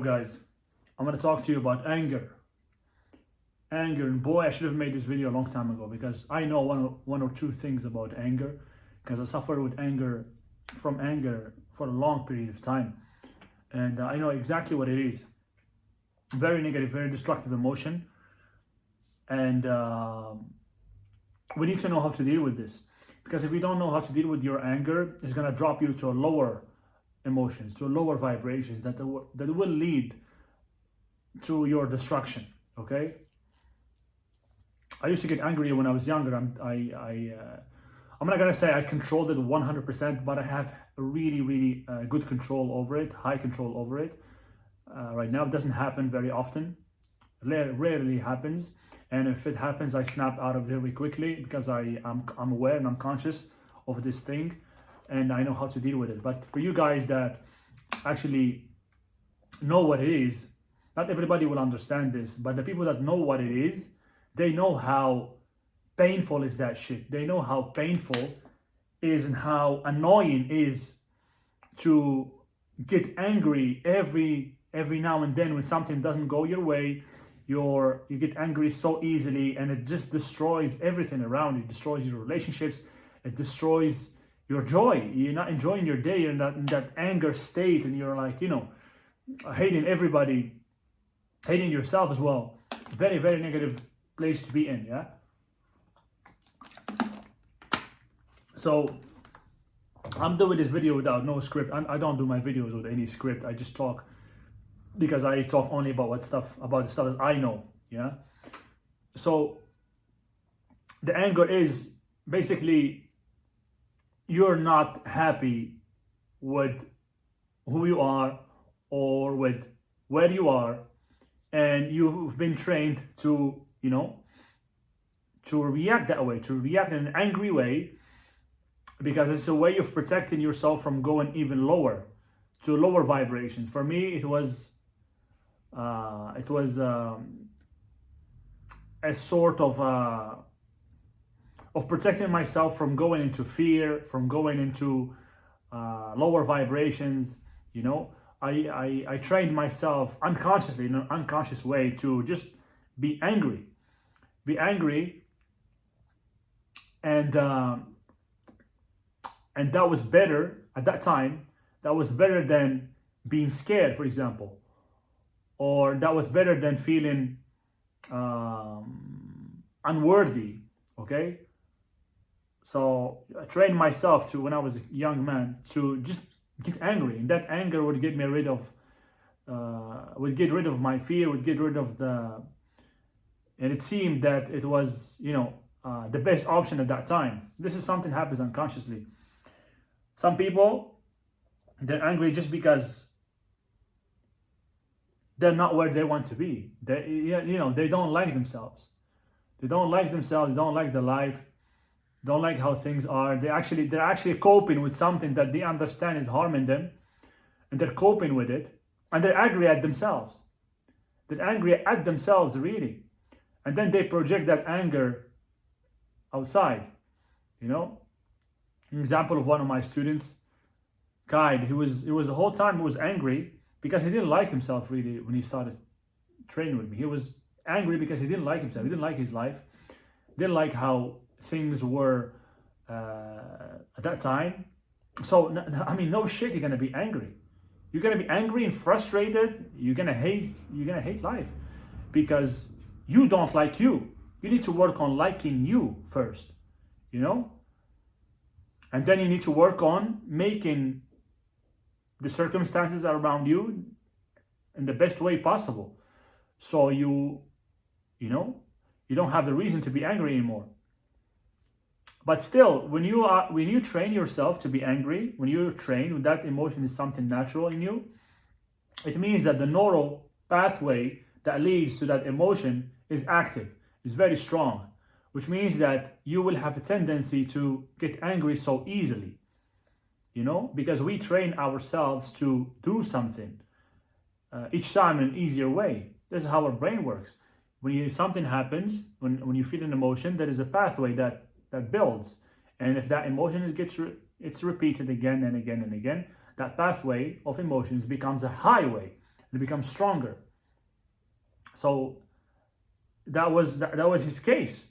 Guys, I'm going to talk to you about anger. And boy, I should have made this video a long time ago because I know one or two things about anger because I suffered with anger for a long period of time. And I know exactly what it is. Very negative, very destructive emotion. And we need to know how to deal with this. Because if we don't know how to deal with your anger, it's going to drop you to a lower emotions, to lower vibrations that will lead to your destruction. Okay, I used to get angry when I was younger. I'm not gonna say I controlled it 100%, but I have a really good control over it, high control over it. Right now, it doesn't happen very often. Rarely happens, and if it happens, I snap out of it very quickly because I'm aware and I'm conscious of this thing, and I know how to deal with it. But for you guys that actually know what it is, not everybody will understand this, but the people that know what it is, they know how painful is that shit. They know how painful is and how annoying is to get angry every now and then when something doesn't go your way. You get angry so easily, and it just destroys everything around you. It destroys your relationships. It destroys your joy. You're not enjoying your day. You're in that anger state, and you're like, hating everybody, hating yourself as well. Very negative place to be in. Yeah. So I'm doing this video without no script. I don't do my videos with any script. I just talk because I talk only about the stuff that I know. Yeah. So the anger is basically you're not happy with who you are or with where you are, and you've been trained to react that way, to react in an angry way, because it's a way of protecting yourself from going even lower, to lower vibrations. For me, it was a sort of protecting myself from going into fear, from going into lower vibrations. I trained myself unconsciously, in an unconscious way, to just be angry, and that was better at that time. That was better than being scared, for example, or that was better than feeling unworthy. Okay, so I trained myself to, when I was a young man, to just get angry, and that anger would get me rid of, my fear, would get rid of and it seemed that it was, the best option at that time. This is something happens unconsciously. Some people, they're angry just because they're not where they want to be. They don't like themselves. They don't like themselves. They don't like the life. Don't like how things are. They're actually coping with something that they understand is harming them, and they're coping with it, and they're angry at themselves. They're angry at themselves, really, and then they project that anger outside. An example of one of my students, guy, he was the whole time he was angry because he didn't like himself really when he started training with me. He was angry because he didn't like himself. He didn't like his life. Didn't like how things were at that time. So no shit, you're gonna be angry. You're gonna be angry and frustrated. You're gonna hate life because you don't like you. You need to work on liking you first, and then you need to work on making the circumstances around you in the best way possible, so you don't have the reason to be angry anymore. But still, when you train yourself to be angry, when you train, when that emotion is something natural in you, it means that the neural pathway that leads to that emotion is active, is very strong, which means that you will have a tendency to get angry so easily, because we train ourselves to do something each time in an easier way. This is how our brain works. When something happens, when you feel an emotion, there is a pathway that builds, and if that emotion it's repeated again and again and again, that pathway of emotions becomes a highway. and become stronger. So that was his case.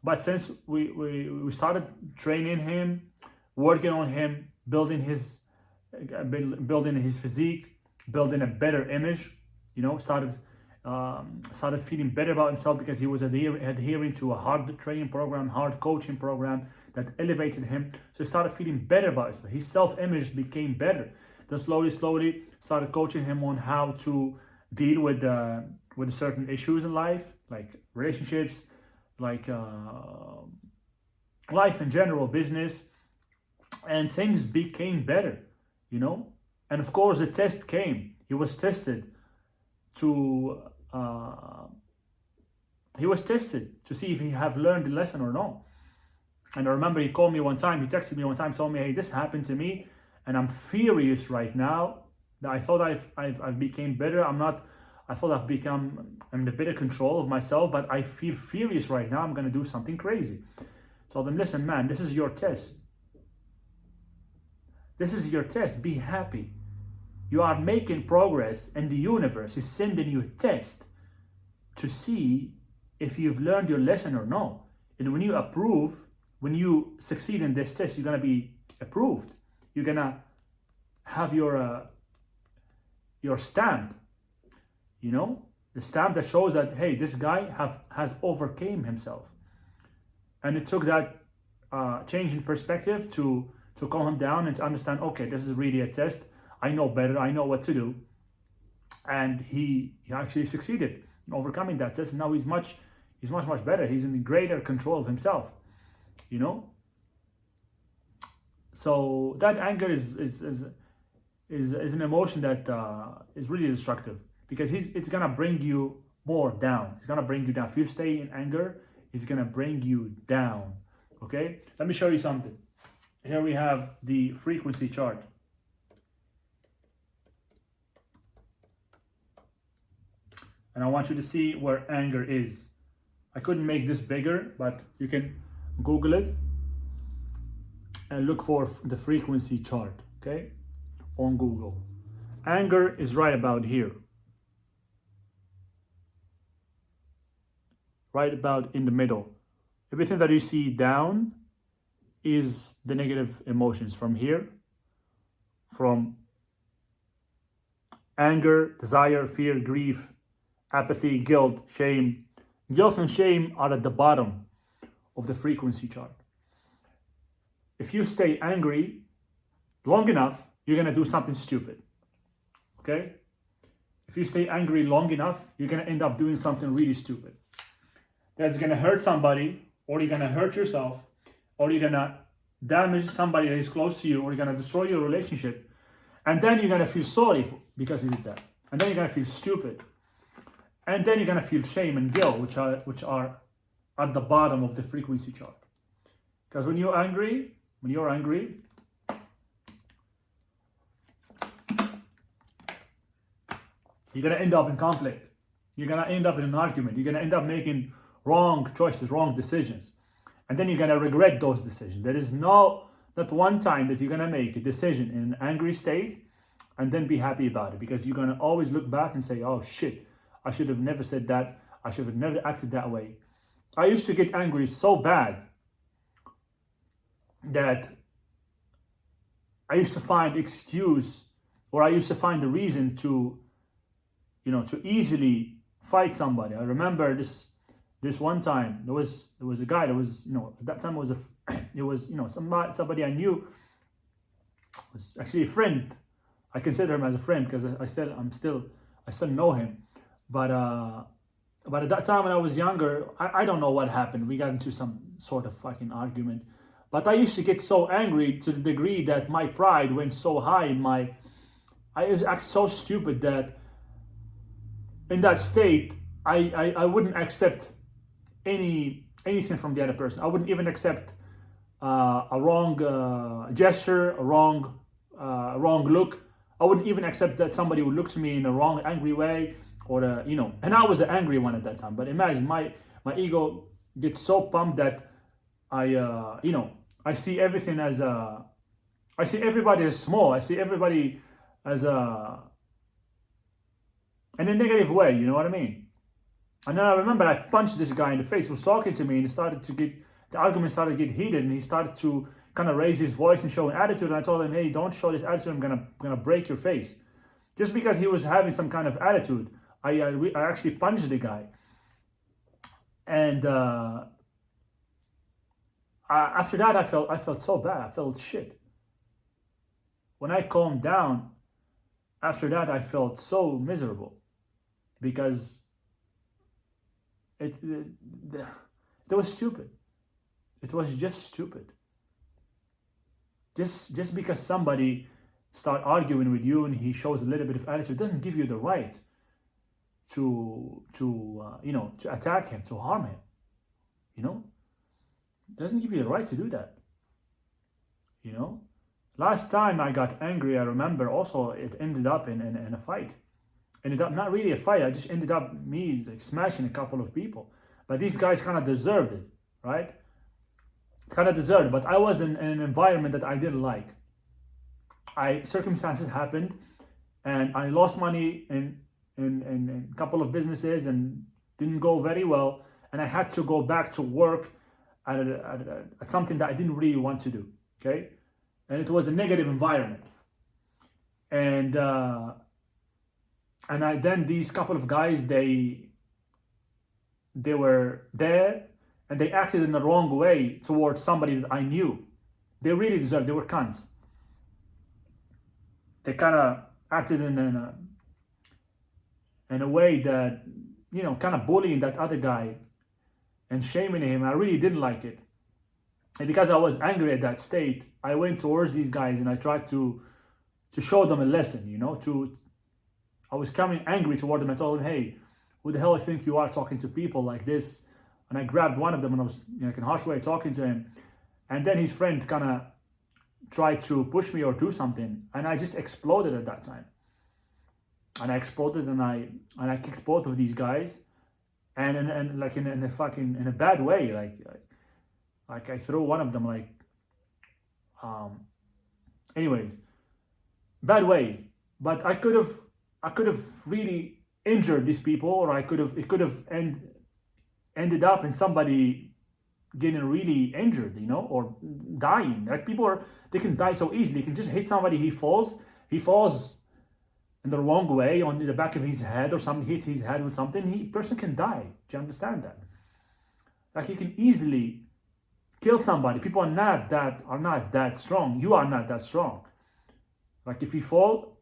But since we started training him, working on him, building his physique, building a better image, started feeling better about himself because he was adhering to a hard training program, hard coaching program that elevated him. So he started feeling better about himself. His self-image became better. Then slowly started coaching him on how to deal with certain issues in life, like relationships, like life in general, business, and things became better, And of course, the test came. He was tested to see if he have learned the lesson or not. And I remember he called me one time. He texted me one time, told me, "Hey, this happened to me, and I'm furious right now. That I thought I've became better. I thought I'm in a better control of myself, but I feel furious right now. I'm gonna do something crazy." Told him, "Listen, man, this is your test. This is your test. Be happy. You are making progress, and the universe is sending you a test to see if you've learned your lesson or not. And when you succeed in this test, you're gonna be approved. You're gonna have your stamp, the stamp that shows that, hey, this guy has overcame himself." And it took that change in perspective to calm him down and to understand, okay, this is really a test. I know better. I know what to do. And he actually succeeded in overcoming that test. And now he's much better. He's in greater control of himself, So that anger is an emotion that is really destructive, because it's gonna bring you more down. It's gonna bring you down. If you stay in anger, it's gonna bring you down. Okay, let me show you something. Here we have the frequency chart. And I want you to see where anger is. I couldn't make this bigger, but you can Google it and look for the frequency chart, okay, on Google. Anger is right about here. Right about in the middle. Everything that you see down is the negative emotions from here, from anger, desire, fear, grief, apathy, guilt, shame. Guilt and shame are at the bottom of the frequency chart. If you stay angry long enough, you're gonna do something stupid, okay? If you stay angry long enough, you're gonna end up doing something really stupid. That's gonna hurt somebody, or you're gonna hurt yourself, or you're gonna damage somebody that is close to you, or you're gonna destroy your relationship. And then you're gonna feel sorry because you did that. And then you're gonna feel stupid. And then you're gonna feel shame and guilt, which are at the bottom of the frequency chart. Because when you're angry, you're gonna end up in conflict. You're gonna end up in an argument. You're gonna end up making wrong choices, wrong decisions. And then you're gonna regret those decisions. There is not one time that you're gonna make a decision in an angry state and then be happy about it, because you're gonna always look back and say, "Oh shit, I should have never said that. I should have never acted that way." I used to get angry so bad that I used to find excuse, or I used to find a reason to easily fight somebody. I remember this one time there was a guy that was, at that time it was somebody I knew, was actually a friend. I consider him as a friend because I still know him. But at that time when I was younger, I don't know what happened. We got into some sort of fucking argument. But I used to get so angry to the degree that my pride went so high I was actually so stupid that in that state, I wouldn't accept anything from the other person. I wouldn't even accept a wrong gesture, a wrong look. I wouldn't even accept that somebody would look to me in a wrong, angry way, or and I was the angry one at that time. But imagine my ego gets so pumped that I see everything as I see everybody as small. I see everybody as in a negative way, you know what I mean? And then I remember I punched this guy in the face. He was talking to me, and the argument started to get heated, and he started to kind of raise his voice and show an attitude. And I told him, hey, don't show this attitude. I'm gonna break your face. Just because he was having some kind of attitude, I actually punched the guy. And after that, I felt so bad. I felt shit. When I calmed down, after that, I felt so miserable because it was stupid. It was just stupid. Just because somebody start arguing with you and he shows a little bit of attitude doesn't give you the right to attack him, to harm him. You know, doesn't give you the right to do that. You know, last time I got angry, I remember also it ended up in a fight. Ended up not really a fight. I just ended up me like smashing a couple of people. But these guys kind of deserved it, right? Kind of deserved it. But I was in an environment that I didn't like. Circumstances happened, and I lost money in a couple of businesses and didn't go very well. And I had to go back to work at something that I didn't really want to do. Okay, and it was a negative environment. And then these couple of guys they were there and they acted in the wrong way towards somebody that I knew. They really deserved. They were cunts. They kind of acted in a way that, you know, kind of bullying that other guy and shaming him. I really didn't like it. And because I was angry at that state, I went towards these guys and I tried to show them a lesson, you know, I was coming angry toward them. I told them, hey, who the hell I think you are talking to people like this? And I grabbed one of them and I was, you know, in a harsh way talking to him. And then his friend kind of tried to push me or do something. And I just exploded at that time. And I exploded and I kicked both of these guys. And like in a bad way. Like I threw one of them anyways, bad way. But I could have really injured these people, or it could have ended up in somebody getting really injured, you know, or dying. Like they can die so easily. You can just hit somebody, he falls in the wrong way on the back of his head, or something hits his head with something, person can die. Do you understand that? Like you can easily kill somebody. People are not that strong. You are not that strong. Like if you fall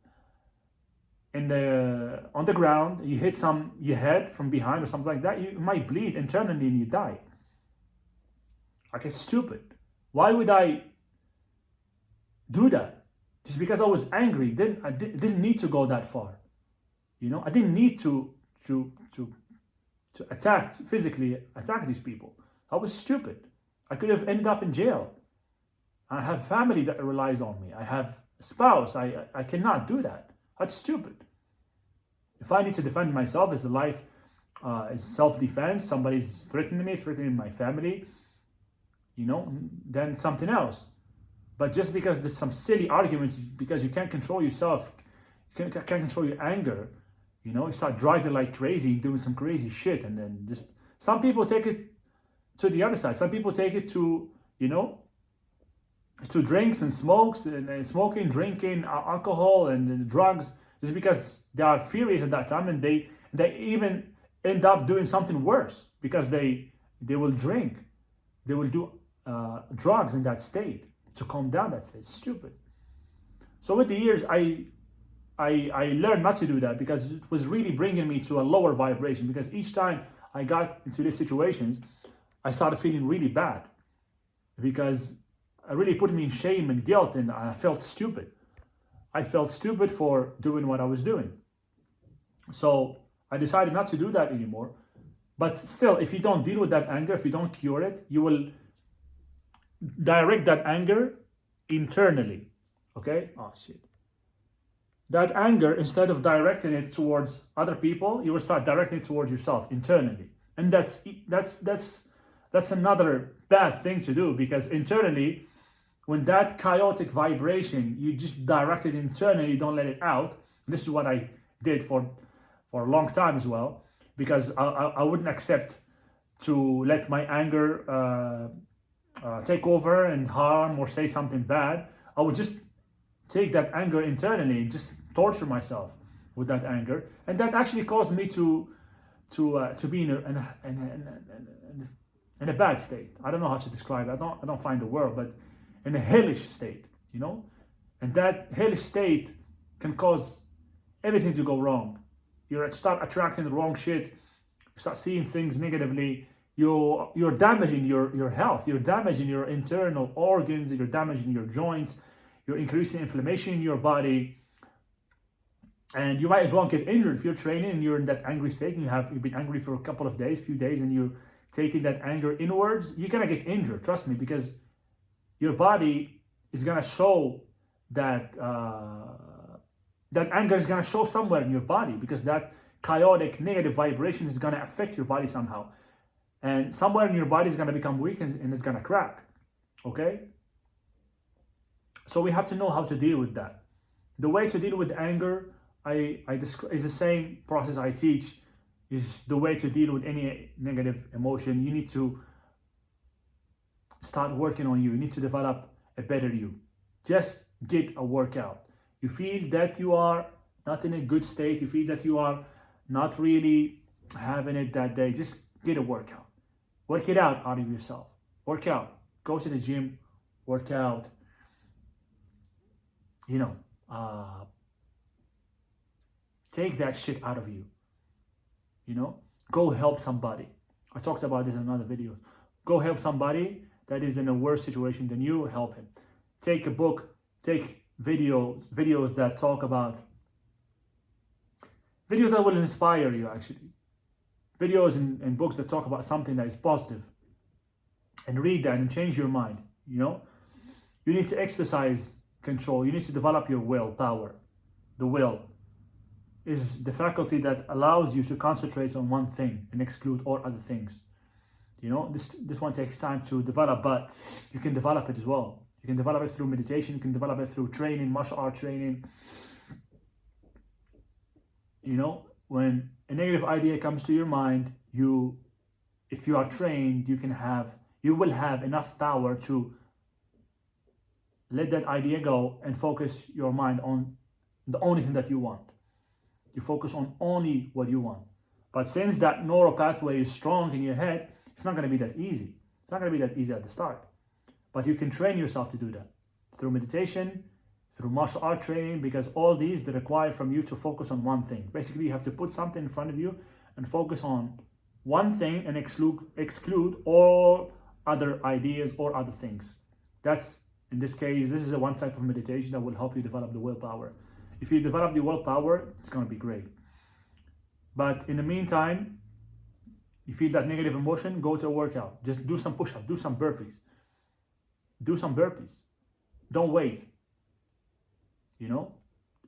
on the ground, you hit your head from behind or something like that, you might bleed internally and you die. Like it's stupid. Why would I do that? Just because I was angry. I didn't need to go that far. You know, I didn't need to physically attack these people. I was stupid. I could have ended up in jail. I have family that relies on me. I have a spouse. I cannot do that. That's stupid. If I need to defend myself as a life, as self-defense, somebody's threatening me, threatening my family, you know, then something else. But just because there's some silly arguments, because you can't control yourself, you can't control your anger, you know, you start driving like crazy, doing some crazy shit, and then just some people take it to the other side. Some people take it to, you know, to drinks and smokes and smoking, drinking, alcohol and drugs, just because they are furious at that time, and they even end up doing something worse because they will drink, they will do drugs in that state to calm down that state. It's stupid. So with the years, I learned not to do that because it was really bringing me to a lower vibration. Because each time I got into these situations, I started feeling really bad because it really put me in shame and guilt, and I felt stupid. I felt stupid for doing what I was doing. So I decided not to do that anymore. But still, if you don't deal with that anger, if you don't cure it, you will direct that anger internally. Okay? Oh shit. That anger, instead of directing it towards other people, you will start directing it towards yourself internally. And that's another bad thing to do, because internally, when that chaotic vibration, you just direct it internally, don't let it out. This is what I did for for a long time as well, because I wouldn't accept to let my anger take over and harm or say something bad. I would just take that anger internally and just torture myself with that anger, and that actually caused me to be in a bad state. I don't know how to describe it. I don't find the word, but in a hellish state, you know. And that hellish state can cause everything to go wrong. You start attracting the wrong shit. You start seeing things negatively. You're damaging your health. You're damaging your internal organs. You're damaging your joints. You're increasing inflammation in your body. And you might as well get injured if you're training and you're in that angry state and you've been angry for a couple of days, few days, and you're taking that anger inwards. You're gonna get injured, trust me, because your body is gonna show that that anger is gonna show somewhere in your body, because that chaotic negative vibration is gonna affect your body somehow, and somewhere in your body is gonna become weak and it's gonna crack. Okay. So we have to know how to deal with that. The way to deal with anger, is the same process I teach. Is the way to deal with any negative emotion. You need to start working on you. You need to develop a better you. Just get a workout. You feel that you are not in a good state. You feel that you are not really having it that day. Just get a workout. Work it out of yourself. Work out. Go to the gym. Work out. You know, take that shit out of you. You know, go help somebody. I talked about this in another video. Go help somebody that is in a worse situation than you. Help him. Take a book. Take videos that talk about, videos that will inspire you, actually. Videos and books that talk about something that is positive. And read that and change your mind. You know, you need to exercise control. You need to develop your willpower. The will is the faculty that allows you to concentrate on one thing and exclude all other things. You know, this one takes time to develop, but you can develop it as well. You can develop it through meditation. You can develop it through training, martial art training. You know, when a negative idea comes to your mind, if you are trained, you will have enough power to let that idea go and focus your mind on the only thing that you want. You focus on only what you want. But since that neural pathway is strong in your head, it's not going to be that easy. It's not going to be that easy at the start. But you can train yourself to do that through meditation, through martial art training, because all these, they require from you to focus on one thing. Basically, you have to put something in front of you and focus on one thing and exclude all other ideas or other things. That's, in this case, this is the one type of meditation that will help you develop the willpower. If you develop the willpower, it's going to be great. But in the meantime, you feel that negative emotion, go to a workout. Just do some push-ups, do some burpees. Do some burpees. Don't wait. You know?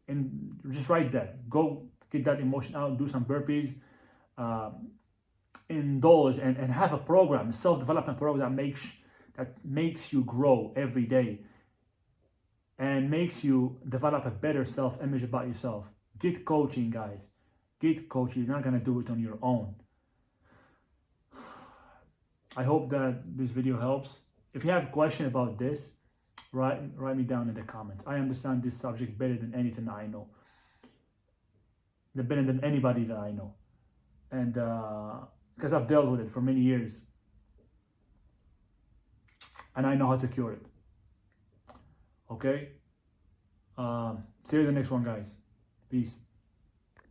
And just right there. Go get that emotion out, do some burpees. Indulge and have a program, a self-development program that makes you grow every day and makes you develop a better self-image about yourself. Get coaching, guys. Get coaching. You're not going to do it on your own. I hope that this video helps. If you have a question about this, write me down in the comments. I understand this subject better than anything I know. Better than anybody that I know. And because I've dealt with it for many years. And I know how to cure it. Okay? See you in the next one, guys. Peace.